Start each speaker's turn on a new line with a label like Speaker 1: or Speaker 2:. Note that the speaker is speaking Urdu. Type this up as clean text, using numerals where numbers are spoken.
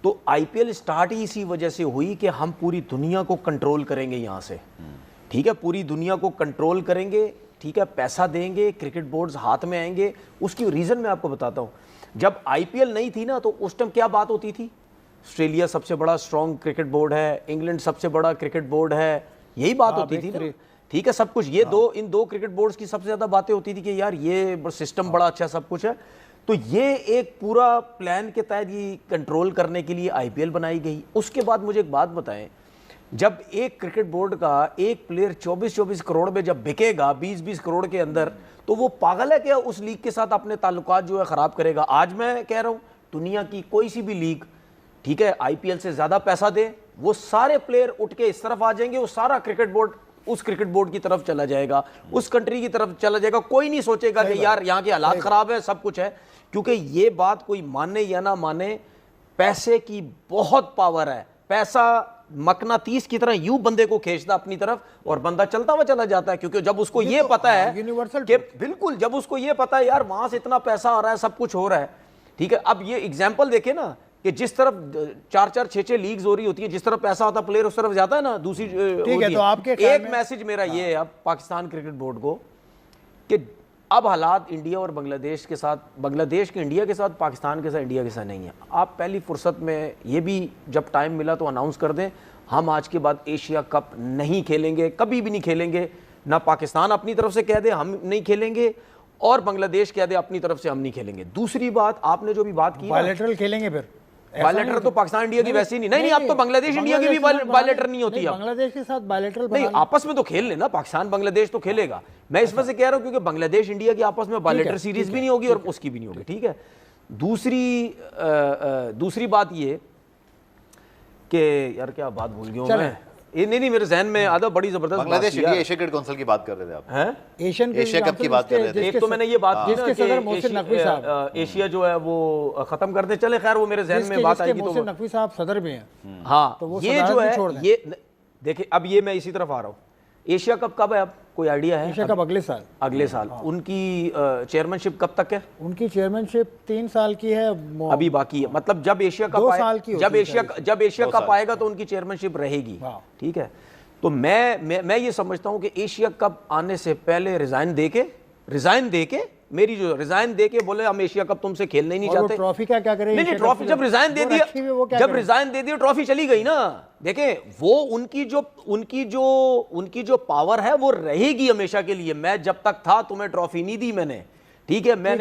Speaker 1: تو آئی پی ایل سٹارٹ ہی اسی وجہ سے ہوئی کہ ہم پوری دنیا کو کنٹرول کریں گے یہاں سے، ٹھیک ہے، پوری دنیا کو کنٹرول کریں گے، ٹھیک ہے، پیسہ دیں گے، کرکٹ بورڈز ہاتھ میں آئیں گے۔ اس کی ریزن میں آپ کو بتاتا ہوں، جب آئی پی ایل نہیں تھی نا تو اس ٹائم کیا بات ہوتی تھی؟ آسٹریلیا سب سے بڑا اسٹرانگ کرکٹ بورڈ ہے، انگلینڈ سب سے بڑا کرکٹ بورڈ ہے، یہی بات ہوتی تھی نا، ٹھیک ہے، سب کچھ یہ ان دو کرکٹ بورڈز کی سب سے زیادہ باتیں ہوتی تھی کہ یار یہ سسٹم بڑا اچھا سب کچھ ہے۔ تو یہ ایک پورا پلان کے تحت یہ کنٹرول کرنے کے لیے آئی پی ایل بنائی گئی۔ اس کے بعد مجھے ایک بات بتائیں، جب ایک کرکٹ بورڈ کا ایک پلیئر 24 کروڑ میں جب بکے گا 20 کروڑ کے اندر، تو وہ پاگل ہے کیا اس لیگ کے ساتھ اپنے تعلقات جو ہے خراب کرے گا؟ آج میں کہہ رہا ہوں دنیا کی کوئی سی بھی لیگ، ٹھیک ہے، آئی پی ایل سے زیادہ پیسہ دے، وہ سارے پلیئر اٹھ کے اس طرف آ جائیں گے، وہ سارا کرکٹ بورڈ اس کرکٹ بورڈ کی طرف چلا جائے گا، اس کنٹری کی طرف چلا جائے گا، کوئی نہیں سوچے گا کہ یار یہاں کے حالات خراب ہے، سب کچھ ہے، کیونکہ یہ بات کوئی مانے یا نہ مانے، پیسے کی بہت پاور ہے۔ پیسہ مقناطیس کی طرح یوں بندے کو کھینچتا اپنی طرف اور بندہ چلتا ہوا چلا جاتا ہے، کیونکہ جب اس کو یہ پتا ہے کہ بالکل، جب اس کو یہ پتا ہے یار وہاں سے اتنا پیسہ آ رہا ہے، سب کچھ ہو رہا ہے، ٹھیک ہے۔ اب یہ اگزامپل دیکھیں نا کہ جس طرف 4 لیگز ہو رہی ہوتی ہیں، جس طرف پیسہ آتا ہے پلیئر اس طرف جاتا ہے نا، دوسری ایک میسج میرا یہ ہے اب پاکستان کرکٹ بورڈ کو کہ اب حالات انڈیا اور بنگلہ دیش کے ساتھ، بنگلہ دیش کے انڈیا کے ساتھ، پاکستان کے ساتھ انڈیا کے ساتھ نہیں ہے۔ آپ پہلی فرصت میں یہ بھی جب ٹائم ملا تو اناؤنس کر دیں، ہم آج کے بعد ایشیا کپ نہیں کھیلیں گے، کبھی بھی نہیں کھیلیں گے، نہ پاکستان اپنی طرف سے کہہ دے ہم نہیں کھیلیں گے، اور بنگلہ دیش کہہ دے اپنی طرف سے ہم نہیں کھیلیں گے۔ دوسری بات آپ نے جو بھی بات کی،
Speaker 2: بائیلیٹرل کھیلیں گے، پھر
Speaker 1: بائیلیٹر تو پاکستان انڈیا کی ویسی نہیں، اب تو بنگلہ دیش انڈیا کی بھی بائیلیٹر نہیں ہوتی،
Speaker 2: بنگلہ دیش کے ساتھ بائیلیٹرل
Speaker 1: نہیں، آپس میں تو کھیل لینا، پاکستان بنگلہ دیش تو کھیلے گا۔ میں اس وجہ سے کہہ رہا ہوں کیونکہ بنگلہ دیش انڈیا کی آپس میں بائیلیٹر سیریز بھی نہیں ہوگی اور اس کی بھی نہیں ہوگی، ٹھیک ہے۔ دوسری بات یہ کہ یار کیا بات بھول گیا ہوں میں، نہیں میرے ذہن میں آدھا بڑی زبردست
Speaker 3: بنگلہ دیش انڈیا ایشیا کرکٹ کونسل کی بات کر رہے تھے آپ،
Speaker 2: ایشیا
Speaker 3: کپ کی بات کر رہے تھے۔
Speaker 1: ایک تو میں نے یہ بات کی
Speaker 2: جس کے صدر محسن نقوی صاحب،
Speaker 1: ایشیا جو ہے وہ ختم کر دیں، چلے خیر وہ میرے ذہن میں بات آئے گی تو
Speaker 2: محسن نقوی صاحب صدر بھی ہیں،
Speaker 1: ہاں یہ جو ہے یہ دیکھیں، اب یہ میں اسی طرف آ رہا ہوں۔ ایشیا کپ کب ہے؟ اب کوئی آئیڈیا ہے؟
Speaker 2: ایشیا کپ اگلے سال۔
Speaker 1: ان کی چیئرمین شپ کب تک ہے؟
Speaker 2: ان کی چیئرمین شپ 3 سال کی ہے،
Speaker 1: ابھی باقی ہے، مطلب جب ایشیا کپ آئے گا تو ان کی چیئرمین شپ رہے گی، ٹھیک ہے۔ تو میں یہ سمجھتا ہوں کہ ایشیا کپ آنے سے پہلے ریزائن دے کے میری جو ریزائن دے کے بولے ہم ایشیا کپ تم سے کھیلنا ہی نہیں چاہتے۔
Speaker 2: ٹرافی کیا کرے؟
Speaker 1: نہیں ٹرافی جب ریزائن دے دیا ٹرافی چلی گئی نا، دیکھیں وہ ان کی جو پاور ہے وہ رہے گی ہمیشہ کے لیے۔ میں جب تک تھا تمہیں ٹرافی نہیں دی میں نے، ٹھیک ہے، میں